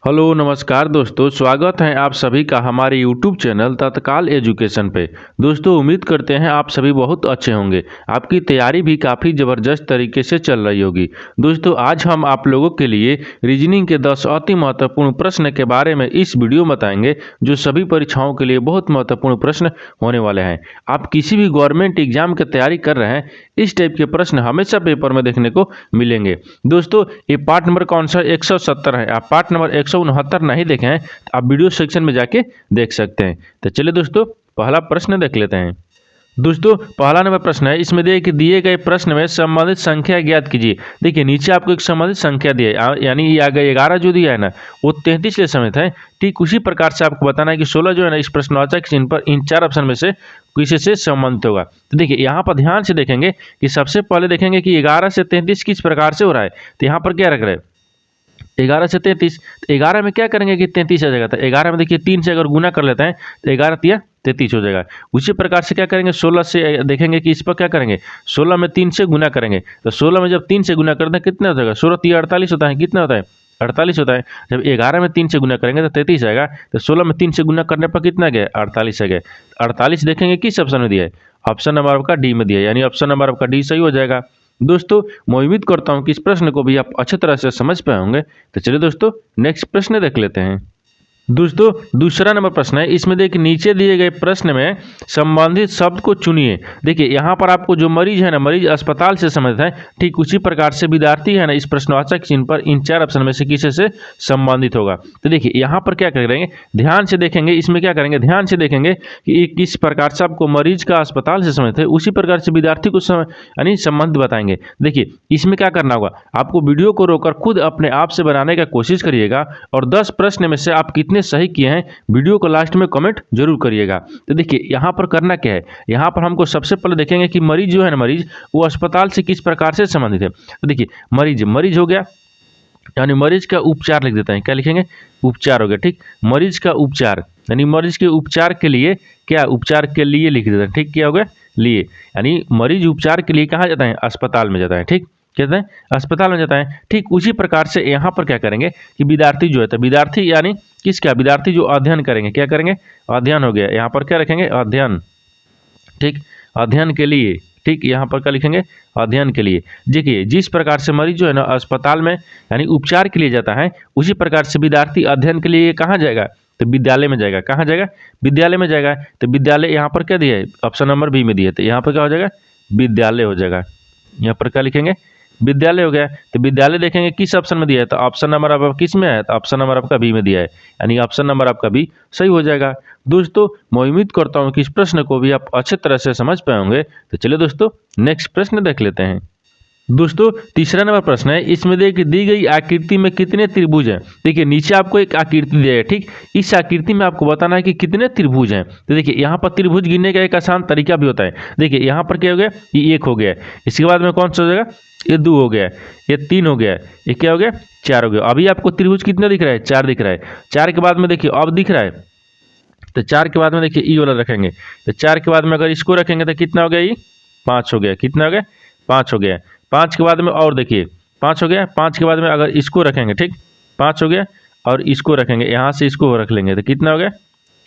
Hello नमस्कार दोस्तों, स्वागत है आप सभी का हमारे यूट्यूब चैनल तत्काल एजुकेशन पे। दोस्तों उम्मीद करते हैं आप सभी बहुत अच्छे होंगे। आपकी तैयारी भी काफ़ी ज़बरदस्त तरीके से चल रही होगी। दोस्तों आज हम आप लोगों के लिए रीजनिंग के 10 अति महत्वपूर्ण प्रश्न के बारे में इस वीडियो में बताएंगे, जो सभी परीक्षाओं के लिए बहुत महत्वपूर्ण प्रश्न होने वाले हैं। आप किसी भी गवर्नमेंट एग्जाम की तैयारी कर रहे हैं, इस टाइप के प्रश्न हमेशा पेपर में देखने को मिलेंगे। दोस्तों ये पार्ट नंबर कौन सा 170 है। आप पार्ट नंबर 169 नहीं देखे हैं तो आप वीडियो सेक्शन में जाके देख सकते हैं। तो चलिए दोस्तों पहला प्रश्न देख लेते हैं। दोस्तों पहला नंबर प्रश्न है, इसमें देखिए कि दिए गए प्रश्न में संबंधित संख्या ज्ञात कीजिए। देखिए नीचे आपको एक संबंधित संख्या दी है, यानी ये आगे 11 जो दिया है ना वो 33 के समेत है। ठीक उसी प्रकार से आपको बताना है कि 16 जो है ना इस प्रश्नवाचक चिन्ह पर इन 4 ऑप्शन में से किसी से संबंधित होगा। तो देखिए यहाँ पर ध्यान से देखेंगे कि सबसे पहले देखेंगे कि 11 से 33 किस प्रकार से हो रहा है। तो यहाँ पर क्या रख रहे हैं 11 से 33, तो 11 में क्या करेंगे कि 33 आ जाएगा। तो 11 में देखिए 3 से अगर गुना कर लेते हैं तो 11 तिया 33 हो जाएगा। उसी प्रकार से क्या करेंगे 16 से देखेंगे कि इस पर क्या करेंगे 16 में 3 से गुना करेंगे। तो 16 में जब 3 से गुना करते हैं कितना हो जाएगा 16 तिया 48 होता है। कितना होता है 48 होता है। जब 11 में 3 से गुना करेंगे तो 33 आएगा। तो 16 में 3 से गुना करने पर कितना गया 48 आ गया। 48 देखेंगे किस ऑप्शन में दिया है, ऑप्शन नंबर आपका डी में दिया है, यानी ऑप्शन नंबर आपका डी सही हो जाएगा। दोस्तों मैं उम्मीद करता हूं कि इस प्रश्न को भी आप अच्छी तरह से समझ पाए होंगे। तो चलिए दोस्तों नेक्स्ट प्रश्न देख लेते हैं। दोस्तों दूसरा नंबर प्रश्न है, इसमें देखिए नीचे दिए गए प्रश्न में संबंधित शब्द को चुनिए। देखिए यहाँ पर आपको जो मरीज है ना, मरीज अस्पताल से संबंधित है। ठीक उसी प्रकार से विद्यार्थी है ना इस प्रश्नवाचक चिन्ह पर इन 4 ऑप्शन में से किसी से संबंधित होगा। तो देखिए यहाँ पर क्या करेंगे ध्यान से देखेंगे, इसमें क्या करेंगे ध्यान से देखेंगे कि किस प्रकार से आपको मरीज का अस्पताल से संबंधित है, उसी प्रकार से विद्यार्थी को यानी संबंध बताएंगे। देखिए इसमें क्या करना होगा, आपको वीडियो को रोककर खुद अपने आप से बनाने का कोशिश करिएगा और 10 प्रश्न में से आप कितने सही किए हैं वीडियो को लास्ट में कमेंट जरूर करिएगा। तो देखिए यहाँ पर करना क्या है, यहाँ पर हमको सबसे पहले देखेंगे कि मरीज जो है ना मरीज वो अस्पताल से किस प्रकार से संबंधित है। तो देखिए मरीज हो गया, यानी मरीज का उपचार लिख देते हैं। क्या लिखेंगे उपचार हो गया। ठीक मरीज का उपचार यानी मरीज के उपचार के लिए क्या उपचार के लिए लिख देते हैं। ठीक क्या हो गया लिए, यानी मरीज उपचार के लिए कहाँ जाता है अस्पताल में जाता है। ठीक कहते हैं अस्पताल में जाता है। ठीक उसी प्रकार से यहाँ पर क्या करेंगे कि विद्यार्थी जो है तो विद्यार्थी यानी किसका विद्यार्थी जो अध्ययन करेंगे क्या करेंगे अध्ययन हो गया। यहाँ पर क्या रखेंगे अध्ययन। ठीक अध्ययन के लिए। ठीक यहाँ पर क्या लिखेंगे अध्ययन के लिए। देखिए जिस प्रकार से मरीज जो है ना अस्पताल में यानी उपचार के लिए जाता है, उसी प्रकार से विद्यार्थी अध्ययन के लिए कहाँ जाएगा तो विद्यालय में जाएगा। कहाँ जाएगा विद्यालय में जाएगा। तो विद्यालय यहाँ पर क्या दिया है ऑप्शन नंबर बी में दिया है। तो यहाँ पर क्या हो जाएगा विद्यालय हो जाएगा। यहाँ पर क्या लिखेंगे विद्यालय हो गया। तो विद्यालय देखेंगे किस ऑप्शन में दिया है, तो ऑप्शन नंबर आपका किस में है, तो ऑप्शन नंबर आपका बी में दिया है, यानी ऑप्शन नंबर आपका बी सही हो जाएगा। दोस्तों मैं उम्मीद करता हूं कि इस प्रश्न को भी आप अच्छे तरह से समझ पाए होंगे। तो चलिए दोस्तों नेक्स्ट प्रश्न देख लेते हैं। दोस्तों तीसरा नंबर प्रश्न है, इसमें देखिए दी गई आकृति में कितने त्रिभुज हैं। देखिए नीचे आपको एक आकृति दिया है। ठीक इस आकृति में आपको बताना है कि कितने त्रिभुज हैं। तो देखिए यहाँ पर त्रिभुज गिनने का एक आसान तरीका भी होता है। देखिए यहाँ पर क्या हो गया ये 1 हो गया, इसके बाद में कौन सा हो जाएगा ये 2 हो गया, ये 3 हो गया, ये क्या हो गया 4 हो गया। अभी आपको त्रिभुज कितना दिख रहा है 4 दिख रहा है। 4 के बाद में देखिए अब दिख रहा है, तो 4 के बाद में देखिए ई वाला रखेंगे। तो 4 के बाद में अगर इसको रखेंगे तो कितना हो गया ये 5 हो गया। कितना हो गया 5 हो गया। 5 के बाद में और देखिए 5 हो गया। 5 के बाद में अगर इसको रखेंगे ठीक 5 हो गया, और इसको रखेंगे यहाँ से इसको रख लेंगे तो कितना हो गया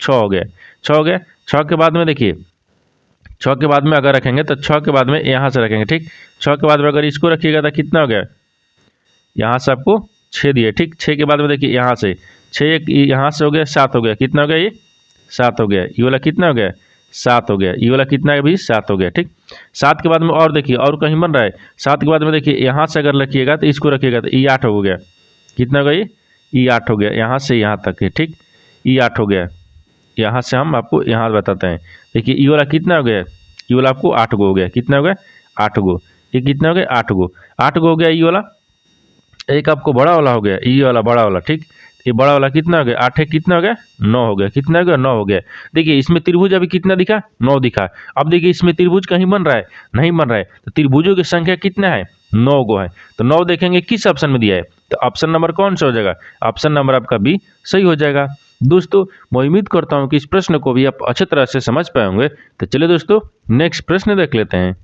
6 हो गया। 6 हो गया। 6 के बाद में देखिए 6 के बाद में अगर रखेंगे तो 6 के बाद में यहाँ से रखेंगे। ठीक 6 के बाद में अगर इसको रखिएगा तो कितना हो गया यहाँ से आपको 6 दिए। ठीक 6 के बाद में देखिए यहाँ से 6 यहाँ से हो गया 7 हो गया। कितना हो गया ये 7 हो गया। ये वाला कितना हो गया 7 हो गया। ये वाला कितना है भी 7 हो गया। ठीक 7 के बाद में और देखिए और कहीं बन रहा है। 7 के बाद में देखिए यहाँ से अगर रखिएगा तो इसको रखिएगा तो ये 8 हो गया। कितना हो गया ये 8 हो गया। यहाँ से यहाँ तक है। ठीक ये 8 हो गया। यहाँ से हम आपको यहाँ बताते हैं। देखिए ये वाला कितना हो गया ये वाला आपको 8 गो हो गया। कितना हो गया 8 गो। ये कितना हो गया 8 गो। 8 गो हो गया ये वाला। एक आपको बड़ा वाला हो गया ये वाला बड़ा वाला। ठीक ये बड़ा वाला कितना हो गया 8 है। कितना हो गया 9 हो गया। कितना हो गया 9 हो गया। देखिए इसमें त्रिभुज अभी कितना दिखा 9 दिखा। अब देखिए इसमें त्रिभुज कहीं बन रहा है नहीं बन रहा है। तो त्रिभुजों की संख्या कितना है 9 गो है। तो 9 देखेंगे किस ऑप्शन में दिया है, तो ऑप्शन नंबर कौन सा हो जाएगा ऑप्शन नंबर आपका बी सही हो जाएगा। दोस्तों मैं उम्मीद करता हूं कि इस प्रश्न को भी आप अच्छी तरह से समझ पाए होंगे। तो चलिए दोस्तों नेक्स्ट प्रश्न देख लेते हैं।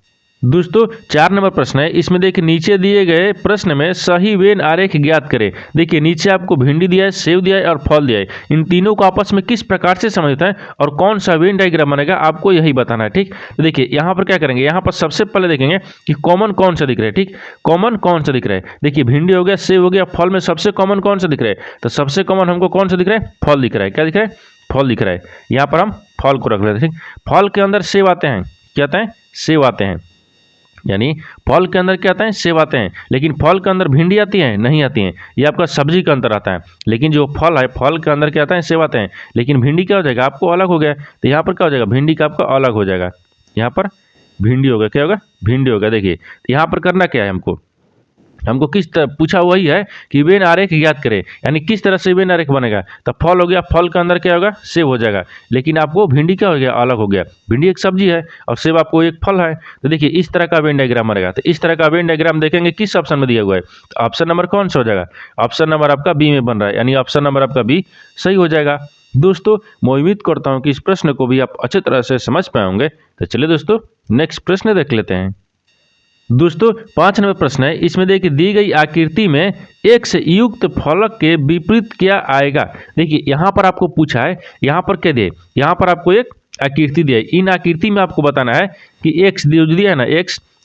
दोस्तों 4 नंबर प्रश्न है, इसमें देखिए नीचे दिए गए प्रश्न में सही वेन आरेख ज्ञात करें। देखिए नीचे आपको भिंडी दिया है, सेव दिया है और फल दिया है। इन तीनों को आपस में किस प्रकार से संबंधित है और कौन सा वेन डायग्राम बनेगा, आपको यही बताना है। ठीक, तो देखिए यहाँ पर क्या करेंगे, यहाँ पर सबसे पहले देखेंगे कि कॉमन कौन सा दिख रहा है। ठीक, कॉमन कौन सा दिख रहा है, देखिए भिंडी हो गया, सेव हो गया, फल में सबसे कॉमन कौन सा दिख रहा है, तो सबसे कॉमन हमको कौन सा दिख रहा है, फल दिख रहा है। क्या दिख रहा है, फल दिख रहा है। यहाँ पर हम फल को रख लेते हैं। ठीक, फल के अंदर सेव आते हैं, क्या आते हैं, सेव आते हैं, यानी फल के अंदर क्या आते हैं, सेब आते हैं। लेकिन फल के अंदर भिंडी आती है, नहीं आती है। ये आपका सब्जी का अंतर आता है। लेकिन जो फल है, फल के अंदर क्या आता है, सेब आते हैं। लेकिन भिंडी क्या हो जाएगा, आपको अलग हो गया। तो यहाँ पर क्या हो जाएगा, भिंडी का आपका अलग हो जाएगा। यहाँ पर भिंडी होगा, क्या होगा, भिंडी होगा। देखिए तो यहाँ पर करना क्या है, हमको किस तरह पूछा, वही है कि वेन आरेख ज्ञात करें, यानी किस तरह से वेन आरेख बनेगा। तो फल हो गया, फल के अंदर क्या होगा, सेब हो जाएगा। लेकिन आपको भिंडी क्या हो गया, अलग हो गया। भिंडी एक सब्जी है और सेब आपको एक फल है। तो देखिए इस तरह का वेन डायग्राम बनेगा। तो इस तरह का वेन डायग्राम देखेंगे किस ऑप्शन में दिया हुआ है, तो ऑप्शन नंबर कौन सा हो जाएगा, ऑप्शन नंबर आपका बी में बन रहा है, यानी ऑप्शन नंबर आपका बी सही हो जाएगा। दोस्तों मैं उम्मीद करता हूँ कि इस प्रश्न को भी आप अच्छी तरह से समझ पाए होंगे। तो चलिए दोस्तों नेक्स्ट प्रश्न देख लेते हैं। दोस्तों 5 नंबर प्रश्न है, इसमें देखिए दी गई आकृति में x युक्त फलक के विपरीत क्या आएगा। देखिए यहाँ पर आपको पूछा है, यहाँ पर क्या दिए, यहाँ पर आपको एक आकृति दिया है। इन आकृति में आपको बताना है कि x दिया है ना,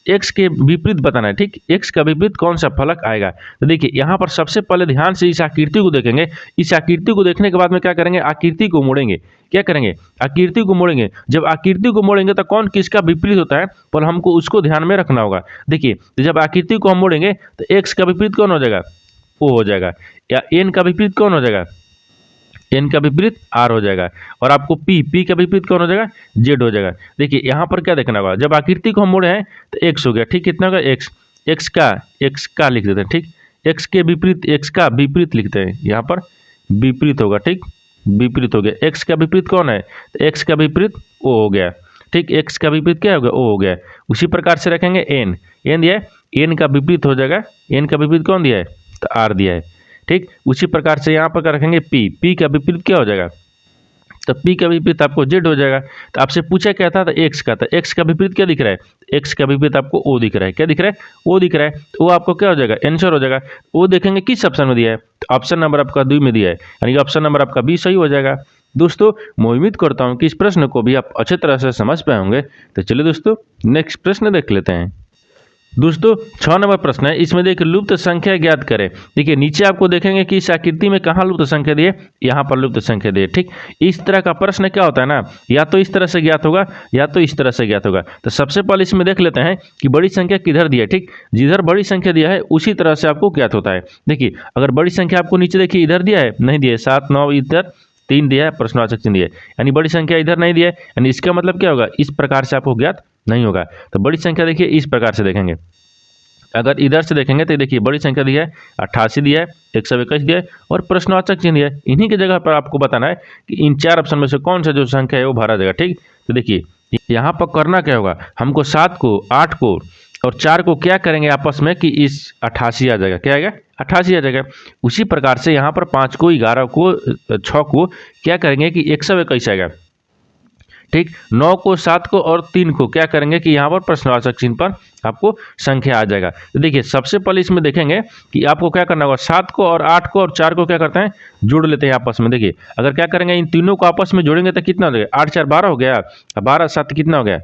x के विपरीत बताना है। ठीक, x का विपरीत कौन सा फलक आएगा। तो देखिए यहाँ पर सबसे पहले ध्यान से इस आकृति को देखेंगे। इस आकृति को देखने के बाद में क्या करेंगे, आकृति को मोड़ेंगे। क्या करेंगे, आकृति को मोड़ेंगे। जब आकृति को मोड़ेंगे तो कौन किसका विपरीत होता है, पर हमको उसको ध्यान में रखना होगा। देखिए तो जब आकृति को हम मोड़ेंगे तो x का विपरीत कौन हो जाएगा, O हो जाएगा, या n का विपरीत कौन हो जाएगा, n का विपरीत r हो जाएगा। और आपको p का विपरीत कौन हो जाएगा, z हो जाएगा। देखिए यहाँ पर क्या देखना होगा, जब आकृति को हम मोड़े हैं तो x हो गया। ठीक, कितना होगा, x का लिख देते हैं। ठीक, x के विपरीत, x का विपरीत लिखते हैं, यहाँ पर विपरीत होगा। ठीक, विपरीत हो गया। x का विपरीत कौन है, तो x का विपरीत O हो गया। ठीक, x का विपरीत क्या हो गया, O हो गया। उसी प्रकार से रखेंगे n दिया है, n का विपरीत हो जाएगा, n का विपरीत कौन दिया है, तो r दिया है। ठीक, उसी प्रकार से यहाँ पर रखेंगे p का विपरीत क्या हो जाएगा, तो p का विपरीत आपको z हो जाएगा। तो आपसे पूछा क्या था, तो x का, तो x का विपरीत क्या दिख रहा है, x का विपरीत आपको O दिख रहा है। क्या दिख रहा है, O दिख रहा है। तो वो आपको क्या हो जाएगा, आंसर हो जाएगा। वो देखेंगे किस ऑप्शन में दिया है, तो ऑप्शन नंबर आपका 2 में दिया है, यानी ऑप्शन नंबर आपका बी सही हो जाएगा। दोस्तों मैं उम्मीद करता हूँ कि इस प्रश्न को भी आप अच्छे तरह से समझ पाए होंगे। तो चलिए दोस्तों नेक्स्ट प्रश्न देख लेते हैं। दोस्तों 6 नंबर प्रश्न है, इसमें देखिए लुप्त संख्या ज्ञात करें। देखिए नीचे आपको देखेंगे कि इस आकृति में कहाँ लुप्त संख्या दी है, यहाँ पर लुप्त संख्या दी है। ठीक, इस तरह का प्रश्न क्या होता है ना, या तो इस तरह से ज्ञात होगा या तो इस तरह से ज्ञात होगा। तो सबसे पहले इसमें देख लेते हैं कि बड़ी संख्या किधर दी है। ठीक, जिधर बड़ी संख्या दिया है उसी तरह से आपको ज्ञात होता है। देखिए अगर बड़ी संख्या आपको नीचे देखिए इधर दिया है, नहीं दिया है, 7 9 इधर 3 दिया है, प्रश्नवाचक चिन्ह दिया है, यानी बड़ी संख्या इधर नहीं दिया है, यानी इसका मतलब क्या होगा, इस प्रकार से आपको ज्ञात नहीं होगा। तो बड़ी संख्या देखिए इस प्रकार से देखेंगे। अगर इधर से देखेंगे तो देखिए बड़ी संख्या दी है 88 दिया है, 121 दिया है और प्रश्नवाचक चिन्ह दिया है। इन्हीं की जगह पर आपको बताना है कि इन 4 ऑप्शन में से कौन सा जो संख्या है वो भरा जाएगा। ठीक, तो देखिए यहाँ पर करना क्या होगा, हमको 7 को 8 को और 4 को क्या करेंगे आपस में कि इस 88 आ जाएगा। क्या आएगा, 88 आ जाएगा। उसी प्रकार से यहाँ पर 5 को 11 को 6 को क्या करेंगे कि 121 आएगा। ठीक, 9 को 7 को और 3 को क्या करेंगे कि यहाँ पर प्रश्नवाचक चिन्ह पर आपको संख्या आ जाएगा। तो देखिए सबसे पहले इसमें देखेंगे कि आपको क्या करना होगा, 7 को और 8 को और 4 को क्या करते हैं, जोड़ लेते हैं आपस में। देखिए अगर क्या करेंगे, इन तीनों को आपस में जोड़ेंगे तो कितना हो जाएगा, 8 4 12 हो गया, 12 7 कितना हो गया,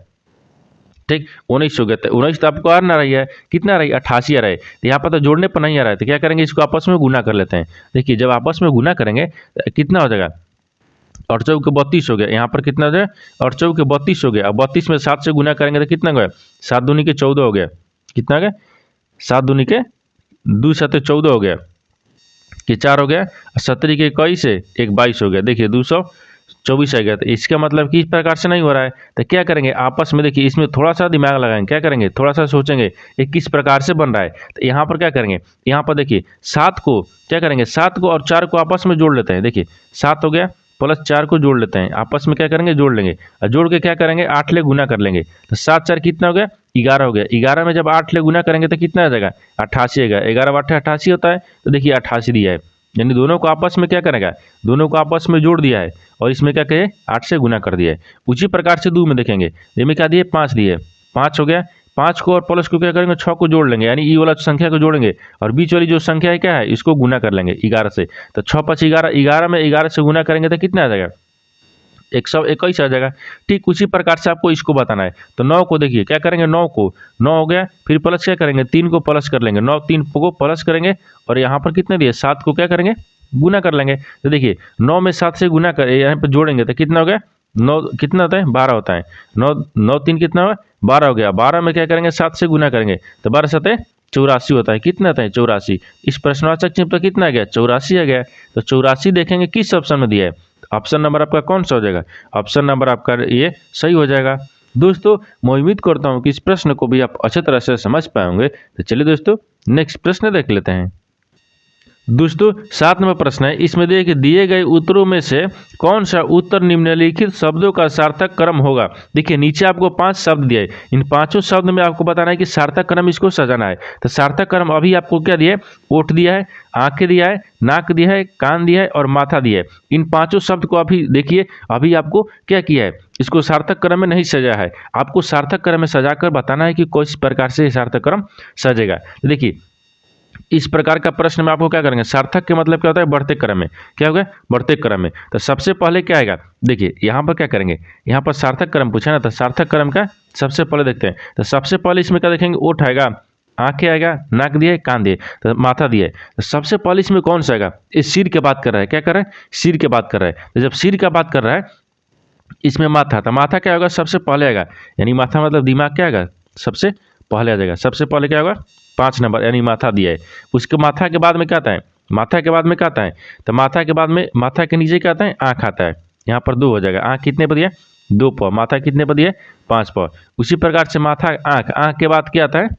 ठीक 19 हो गया। तो 19 तो आपको आ ना रही है, कितना आ रही है, 88 आ रहा है। तो यहाँ पर तो जोड़ने पर नहीं आ रहा है, तो क्या करेंगे, इसको आपस में गुना कर लेते हैं। देखिए जब आपस में गुना करेंगे तो कितना हो जाएगा, 8 चौक के 32 हो गया। यहाँ पर कितना हो जाए, 8 चौक के 32 हो गया। अब 32 में 7 से गुना करेंगे तो कितना गया, 7 दूनी के 14 हो गया। कितना गया, 7 दूनी के 2 7 14 हो गया, कि 4 हो गया। 70 के 21 से 1 22 हो गया। देखिए 224 आ गया। तो इसका मतलब कि इस प्रकार से नहीं हो रहा है। तो क्या करेंगे आपस में, देखिए इसमें थोड़ा सा दिमाग लगाएंगे, क्या करेंगे, थोड़ा सा सोचेंगे ये किस प्रकार से बन रहा है। तो यहाँ पर क्या करेंगे, यहाँ पर देखिए 7 को क्या करेंगे, 7 को और 4 को आपस में जोड़ लेते हैं। देखिए 7 हो गया प्लस 4 को जोड़ लेते हैं, आपस में क्या करेंगे, जोड़ लेंगे। और जोड़ के क्या करेंगे, 8 ले गुना कर लेंगे। तो 7 4 कितना हो गया, 11 हो गया। 11 में जब 8 ले गुना करेंगे तो कितना आ जाएगा, 88 आएगा। 11 8 88 होता है। तो देखिए 88 दिया है, यानी दोनों को आपस में क्या करेगा, दोनों को आपस में जोड़ दिया है और इसमें क्या कहे, 8 से गुना कर दिया है। उसी प्रकार से 2 में देखेंगे, इसमें क्या दिए, 5 दिए, 5 हो गया। 5 को और प्लस को क्या करेंगे, 6 को जोड़ लेंगे, यानी ई वाला संख्या को जोड़ेंगे और बीच वाली जो संख्या है क्या है, इसको गुना कर लेंगे 11 से। तो 6 5 11, 11 में 11 से गुना करेंगे तो कितना आ जाएगा, 121 आ जाएगा। ठीक उसी प्रकार से आपको इसको बताना है। तो 9 को देखिए क्या करेंगे, 9 को 9 हो गया, फिर प्लस क्या करेंगे, 3 को प्लस कर लेंगे, 9 3 को प्लस करेंगे और यहाँ पर कितने दिए, 7 को क्या करेंगे, गुना कर लेंगे। तो देखिए 9 में 7 से गुना कर यहाँ पर जोड़ेंगे तो कितना हो गया, 9 कितना होता है, 12 होता है। 9 9 3 कितना हुआ, 12 हो गया। 12 में क्या करेंगे, 7 से गुना करेंगे तो 12 7 84 होता है। कितना होता है, 84। इस प्रश्नवाचक चिन्ह पर कितना आ गया, 84 आ गया। तो 84 देखेंगे किस ऑप्शन में दिया है, ऑप्शन नंबर आपका कौन सा हो जाएगा, ऑप्शन नंबर आपका ये सही हो जाएगा। दोस्तों मैं उम्मीद करता हूँ कि इस प्रश्न को भी आप अच्छे तरह से समझ पाएंगे। तो चलिए दोस्तों नेक्स्ट प्रश्न देख लेते हैं। दोस्तों 7 नंबर प्रश्न है, इसमें देखिए दिए गए उत्तरों में से कौन सा उत्तर निम्नलिखित शब्दों का सार्थक क्रम होगा। देखिए नीचे आपको 5 शब्द दिए, इन पांचों शब्द में आपको बताना है कि सार्थक क्रम इसको सजाना है। तो सार्थक क्रम अभी आपको क्या दिया है, ओठ दिया है, आंखें दिया है, नाक दिया है, कान दिया है और माथा दिया है। इन पांचों शब्द को अभी देखिए, अभी आपको क्या किया है, इसको सार्थक क्रम में नहीं सजा है, आपको सार्थक क्रम में सजाकर बताना है कि किस प्रकार से सार्थक क्रम सजेगा। देखिए इस प्रकार का प्रश्न में आपको क्या करेंगे, सार्थक के मतलब क्या होता है, बढ़ते क्रम में, क्या होगा, बढ़ते क्रम में। तो सबसे पहले क्या आएगा, देखिए यहाँ पर क्या करेंगे, यहाँ पर सार्थक क्रम पूछा ना, तो सार्थक क्रम का सबसे पहले देखते हैं। तो सबसे पहले इसमें क्या देखेंगे, ओठ आएगा, आंखें आएगा, नाक दिए, कान दिए, तो माथा दिए। तो सबसे पहले इसमें कौन सा आएगा, इस सिर के बात कर रहा है, क्या कर रहा है, सिर के बात कर रहा है। तो जब सिर का बात कर रहा है इसमें माथा, तो माथा क्या होगा, सबसे पहले आएगा, यानी माथा मतलब दिमाग क्या आएगा, सबसे पहले आ जाएगा। सबसे पहले क्या होगा, 5 नंबर यानी माथा दिया है। उसके माथा के बाद में क्या आता है, माथा के बाद में क्या आता है, तो माथा के बाद में, माथा के नीचे क्या आता है, आँख आता है। यहाँ पर 2 हो जाएगा, आँख कितने पर दिया, 2 पाव, माथा कितने पर दिया, 5 पाव। उसी प्रकार से माथा, आँख, आँख के बाद क्या आता है,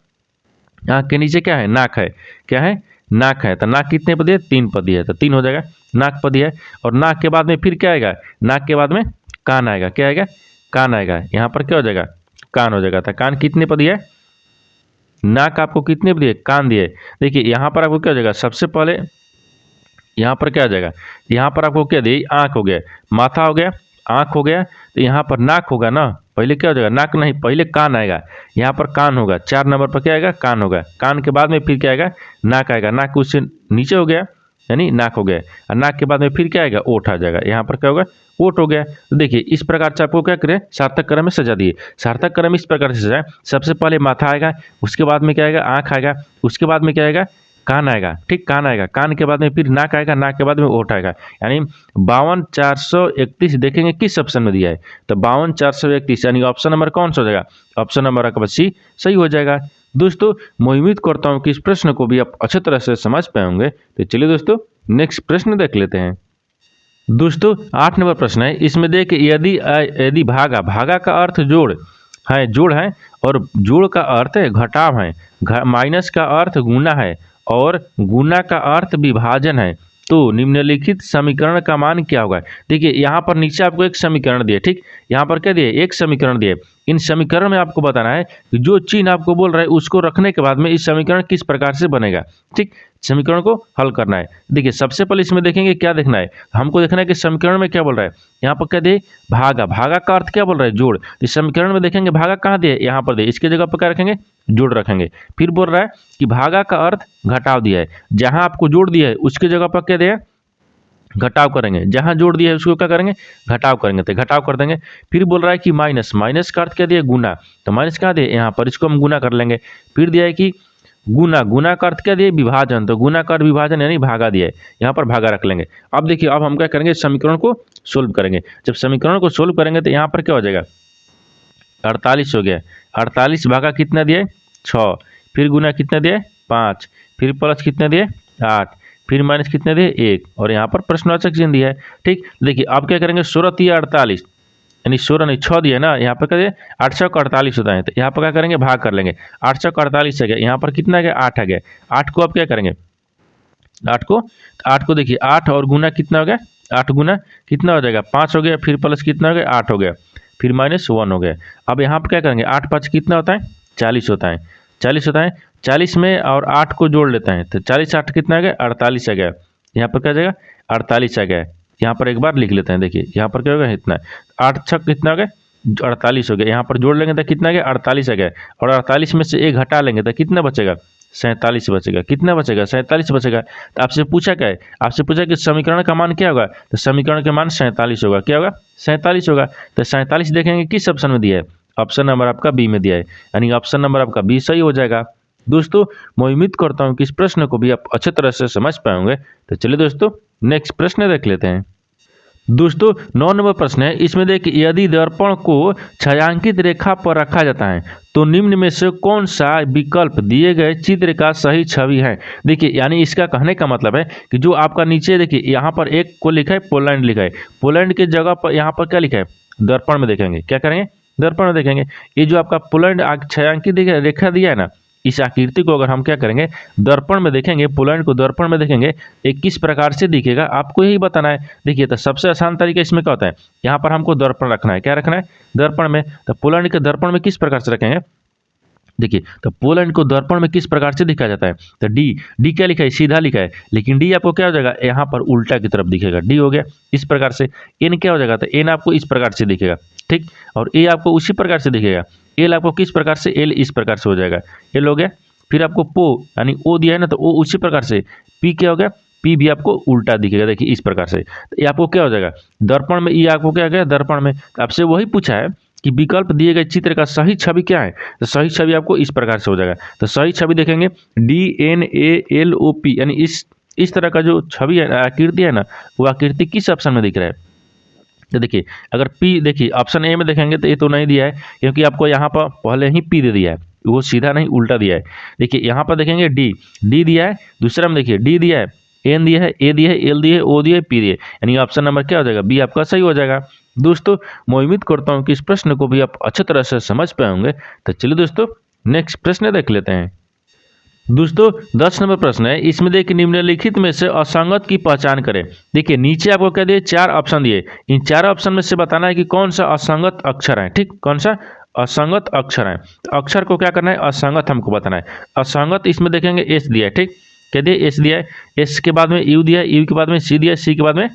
आँख के नीचे क्या है, नाक है, क्या है, नाक है। तो नाक कितने पर दिया, 3 पर दिया है, तो 3 हो जाएगा, नाक पर दिया है। और नाक के बाद में फिर क्या आएगा, नाक के बाद में कान आएगा, क्या आएगा, कान आएगा। यहाँ पर क्या हो जाएगा, कान हो जाएगा। तो कान कितने पर दिया है, नाक आपको कितने दिए, कान दिए। देखिए यहाँ पर आपको क्या हो जाएगा, सबसे पहले यहाँ पर क्या आ जाएगा, यहाँ पर आपको क्या दिए, आँख हो गया, माथा हो गया, आँख हो गया, तो यहाँ पर नाक होगा ना, पहले क्या हो जाएगा, नाक नहीं, पहले कान आएगा, यहाँ पर कान होगा, 4 नंबर पर क्या आएगा, कान होगा। कान के बाद में फिर क्या आएगा, नाक आएगा, नाक उससे नीचे हो गया यानी नाक हो गया, और नाक के बाद में फिर क्या आएगा, ओठ आ जाएगा, यहाँ पर क्या होगा, ओठ हो गया। तो देखिए इस प्रकार से आपको क्या करें, सार्थक क्रम में सजा दिए। सार्थक क्रम इस प्रकार से सजाए, सबसे पहले माथा आएगा, उसके बाद में क्या आएगा, आँख आएगा, उसके बाद में क्या आएगा, कान आएगा, ठीक, कान आएगा, कान के बाद में फिर नाक आएगा, नाक के बाद में ओठ आएगा। यानी 52 431 देखेंगे किस ऑप्शन में दिया है, तो 52 431 यानी ऑप्शन नंबर कौन सा हो जाएगा, ऑप्शन नंबर आपका सी सही हो जाएगा। दोस्तों मैं उम्मीद करता हूँ कि इस प्रश्न को भी आप अच्छे तरह से समझ पाए होंगे। तो चलिए दोस्तों नेक्स्ट प्रश्न देख लेते हैं। दोस्तों 8 नंबर प्रश्न है, इसमें देखिए यदि भागा, भागा का अर्थ जोड़ है, जोड़ है, और जोड़ का अर्थ घटाव है, माइनस का अर्थ गुना है, और गुना का अर्थ विभाजन है, तो निम्नलिखित समीकरण का मान क्या होगा। देखिए यहाँ पर नीचे आपको एक समीकरण दिए, ठीक, यहाँ पर क्या दिए, एक समीकरण दिए। इन समीकरण में आपको बताना है कि जो चिन्ह आपको बोल रहा है उसको रखने के बाद में इस समीकरण किस प्रकार से बनेगा, ठीक, समीकरण को हल करना है। देखिए सबसे पहले इसमें देखेंगे क्या देखना है, हमको देखना है कि समीकरण में क्या बोल रहा है। यहाँ पर क्या दिए, भागा, भागा का अर्थ क्या बोल रहा है, जोड़। इस समीकरण में देखेंगे भागा कहाँ दिए, यहाँ पर दिए, इसके जगह पर क्या रखेंगे, जोड़ रखेंगे। फिर बोल रहा है कि भागा का अर्थ घटाव दिया है, जहाँ आपको जोड़ दिया है उसके जगह पर क्या दिया, घटाव करेंगे, जहां जोड़ दिया है उसको क्या करेंगे, घटाव करेंगे, तो घटाव कर देंगे। फिर बोल रहा है कि माइनस, माइनस का अर्थ क्या दिया, गुना, तो माइनस क्या दिए, यहाँ पर इसको हम गुना कर लेंगे। फिर दिया है कि गुना, गुना का अर्थ क्या दिए, विभाजन, तो गुना का अर्थ विभाजन यानी भागा दिया है, यहाँ पर भागा रख लेंगे। अब देखिए अब हम क्या करेंगे, समीकरण को सोल्व करेंगे। जब समीकरण को सोल्व करेंगे तो यहाँ पर क्या हो जाएगा, 48 हो गया, 48 भागा कितना दिए, 6, फिर गुना कितना दिए, 5, फिर प्लस कितने दिए, 8, फिर माइनस कितने दिए, 1, और यहाँ पर प्रश्नवाचक चिन्ह दिया है, ठीक। देखिए अब क्या करेंगे, 16 3 48 यानी 16 नहीं 6 दिया ना, यहाँ पर क्या दिए, 8 6 48 होता है, तो यहाँ पर क्या करेंगे, भाग कर लेंगे, 8 6 48 आ गया, यहाँ पर कितना आ गया, 8 आ गया। 8 को अब क्या करेंगे, 8 को देखिए 8 और गुना कितना हो गया, 8 गुना कितना हो जाएगा, 5 हो गया, फिर प्लस कितना हो गया, 8 हो गया, फिर माइनस 1 हो गया। अब यहाँ पर क्या करेंगे, 8 5 कितना होता है, 40 होता है, 40 होता है। 40 में और 8 को जोड़ लेते हैं, तो 40 8 कितना आ गया, 48 आ गया। यहाँ पर क्या जाएगा, 48 आ गया। यहाँ पर एक बार लिख लेते हैं, देखिए यहाँ पर क्या होगा, इतना 8 6 कितना हो गया, 48 हो गया। यहाँ पर जोड़ लेंगे तो कितना गया 48 आ गया, और 48 में से 1 हटा लेंगे तो कितना बचेगा 47 बचेगा। कितना बचेगा 47 बचेगा। तो आपसे पूछा क्या है, आपसे पूछा कि समीकरण का मान क्या होगा, तो समीकरण का मान 47 होगा। क्या होगा 47 होगा। तो 47 देखेंगे किस ऑप्शन में दिया है, ऑप्शन नंबर आपका बी में दिया है, यानी ऑप्शन नंबर आपका बी सही हो जाएगा। दोस्तों मैं उम्मीद करता हूँ कि इस प्रश्न को भी आप अच्छे तरह से समझ पाएंगे। तो चलिए दोस्तों नेक्स्ट प्रश्न देख लेते हैं। दोस्तों 9 नंबर प्रश्न है, इसमें देखिए यदि दर्पण को छायांकित रेखा पर रखा जाता है तो निम्न में से कौन सा विकल्प दिए गए चित्र का सही छवि है। देखिए यानी इसका कहने का मतलब है कि जो आपका नीचे देखिए यहाँ पर एक को लिखा है पोलैंड लिखा है, पोलैंड की जगह पर यहाँ पर क्या लिखा है दर्पण में देखेंगे, क्या करेंगे दर्पण में देखेंगे। ये जो आपका पोलैंड छायांकित रेखा दिया है ना, इस आकृति को अगर हम क्या करेंगे दर्पण में देखेंगे, पोलैंड को दर्पण में देखेंगे एक किस प्रकार से दिखेगा आपको यही बताना है। देखिए तो सबसे आसान तरीका इसमें क्या होता है, यहाँ पर हमको दर्पण रखना है, क्या रखना है दर्पण में। तो पोलैंड के दर्पण में किस प्रकार से रखेंगे, देखिए तो पोलैंड को दर्पण में किस प्रकार से दिखाया जाता है, तो डी क्या लिखा है सीधा लिखा है, लेकिन डी आपको क्या हो जाएगा यहाँ पर उल्टा की तरफ दिखेगा, डी हो गया इस प्रकार से। एन क्या हो जाएगा, तो एन आपको इस प्रकार से दिखेगा, ठीक, और ए आपको उसी प्रकार से दिखेगा। एल आपको किस प्रकार से, एल इस प्रकार से हो जाएगा, एल हो गया। फिर आपको पो यानी ओ दिया है ना, तो ओ उसी प्रकार से। पी क्या हो गया, पी भी आपको उल्टा दिखेगा, देखिए इस प्रकार से। तो ये आपको क्या हो जाएगा दर्पण में, ये आपको क्या हो गया दर्पण में। तो आपसे वही पूछा है कि विकल्प दिए गए चित्र का सही छवि क्या है, तो सही छवि आपको इस प्रकार से हो जाएगा। तो सही छवि देखेंगे DNALOP, यानी इस तरह का जो छवि है आकृति है ना, वो आकृति किस ऑप्शन में दिख रहा है। तो देखिए अगर पी, देखिए ऑप्शन ए में देखेंगे तो ये तो नहीं दिया है, क्योंकि आपको यहाँ पर पहले ही पी दे दिया है, वो सीधा नहीं उल्टा दिया है। देखिए यहाँ पर देखेंगे डी दिया है, दूसरा में देखिए डी दिया है, एन दिया है, ए दिया है, एल दिया है, ओ दिया है, पी दिया है, यानी ऑप्शन नंबर क्या हो जाएगा बी आपका सही हो जाएगा। दोस्तों मैं उम्मीद करता हूँ कि इस प्रश्न को भी आप अच्छी तरह से समझ पाए होंगे। तो चलिए दोस्तों नेक्स्ट प्रश्न देख लेते हैं। दोस्तों 10 नंबर प्रश्न है, इसमें देखिए निम्नलिखित में से असंगत की पहचान करें। देखिए नीचे आपको क्या दिए 4 ऑप्शन दिए, इन 4 ऑप्शन में से बताना है कि कौन सा असंगत अक्षर है, ठीक, कौन सा असंगत अक्षर है। तो अक्षर को क्या करना है असंगत हमको बताना है। असंगत इसमें देखेंगे एस दिया है, ठीक, क्या दिया एस दिया है, एस के बाद में यू दिया है, यू के बाद में सी दिया है, सी के बाद में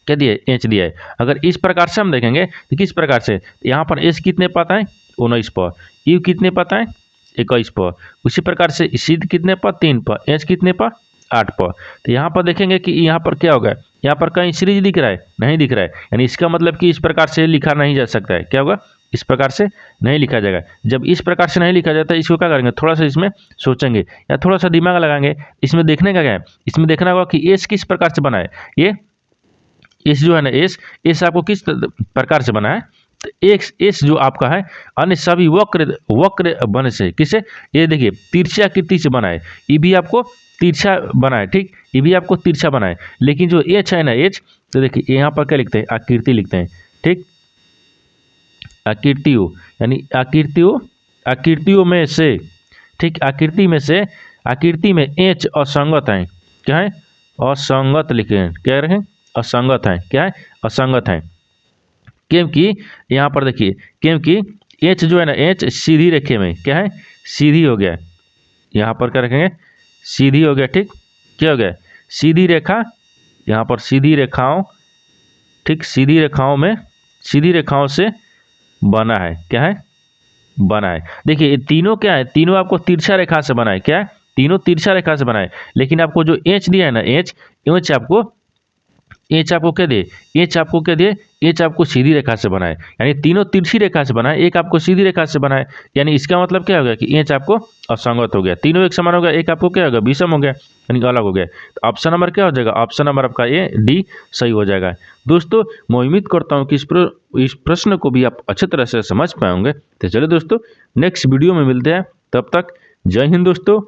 क्या दिया एच दिया है। अगर इस प्रकार से हम देखेंगे तो किस प्रकार से, यहाँ पर एस कितने पाता है 19 पर, यू कितने पाता है 21 पर, उसी प्रकार से सी कितने पर 3 पर, एच कितने पर 8 पर। तो यहाँ पर देखेंगे कि यहाँ पर क्या होगा, यहाँ पर कहीं सीरीज दिख रहा है, नहीं दिख रहा है, यानी इसका मतलब कि इस प्रकार से लिखा नहीं जा सकता है। क्या होगा इस प्रकार से नहीं लिखा जाएगा। जब इस प्रकार से नहीं लिखा जाता है इसको क्या करेंगे थोड़ा सा इसमें सोचेंगे या थोड़ा सा दिमाग लगाएंगे। इसमें देखने का क्या है, इसमें देखना होगा कि एस किस प्रकार से बना है। ये एस जो है ना एस आपको किस प्रकार से बना है, तो एस जो आपका है अन्य सभी वक्र बने से किसे, ये देखिए तिरछी आकृति से बना है, ये भी आपको तिरछा बना है, ठीक, ये भी आपको तिरछा बना है। लेकिन जो एच है ना एच, तो देखिए यहाँ पर क्या लिखते हैं आकृति लिखते हैं, ठीक, आकृतियों, यानी आकृतियों में से, ठीक, आकृति में एच असंगत है, क्या है असंगत लिखे हैं, क्या रखें असंगत है, क्या है असंगत है। क्योंकि यहाँ पर देखिए क्योंकि एच जो है ना एच सीधी रेखे में क्या है सीधी हो गया, यहाँ पर क्या रखेंगे सीधी हो गया, ठीक, क्या हो गया सीधी रेखा, यहाँ पर सीधी रेखाओं, ठीक, सीधी रेखाओं से बना है, क्या है बना है। देखिए ये तीनों क्या है, तीनों आपको तिरछा रेखा से बना है, क्या है तीनों तिरछा रेखा से बना है। लेकिन आपको जो एच दिया है ना एच आपको क्या दिए, एच आपको सीधी रेखा से बनाए, यानी तीनों तिरछी रेखा से बनाए, एक आपको सीधी रेखा से बनाए, यानी इसका मतलब क्या हो गया कि एच आपको असंगत हो गया, तीनों एक समान हो गया, एक आपको क्या होगा विषम हो गया, यानी अलग हो गया। तो ऑप्शन नंबर क्या हो जाएगा, ऑप्शन नंबर आपका ये डी सही हो जाएगा। दोस्तों मैं उम्मीद करता हूँ कि इस प्रश्न को भी आप अच्छे तरह से समझ पाएंगे। तो चलिए दोस्तों नेक्स्ट वीडियो में मिलते हैं, तब तक जय हिंद दोस्तों।